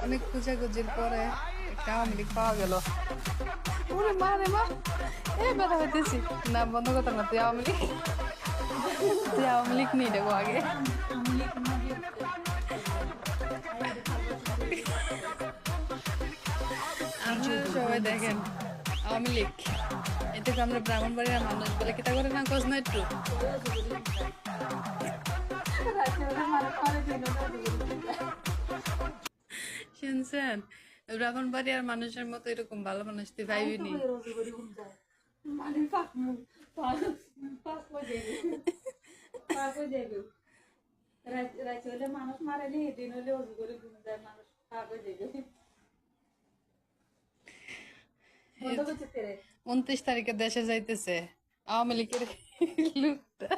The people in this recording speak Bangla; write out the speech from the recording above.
অনেক খোঁজাখুঁজির পরে একটা আওয়ামী লীগ পাওয়া গেল। ওরে মা রে মা, এ ব্যথা হইতেছি। না বন্ধ কথা না, তুই আওয়ামী লীগ, তুই আওয়ামী লীগ নিয়ে নেবো আগে। আপনারা সবাই দেখেন আওয়ামী লীগ, এতে আমরা ব্রাহ্মণবাড়ির মানুষ বলে কিতা করে না খোঁজ না একটু শুনছেন? ব্রাহ্মণবাড়িয়ার মানুষের মতো এরকম ভালো মানুষ তুই ভাইবিনি। মানুষ মারেনি দিন হলে অজু করে ঘুম যায় মানুষ পাক হয়ে যাবে 29 তারিখে দেশে যাইতেছে আওয়ামী লীগের লোকটা।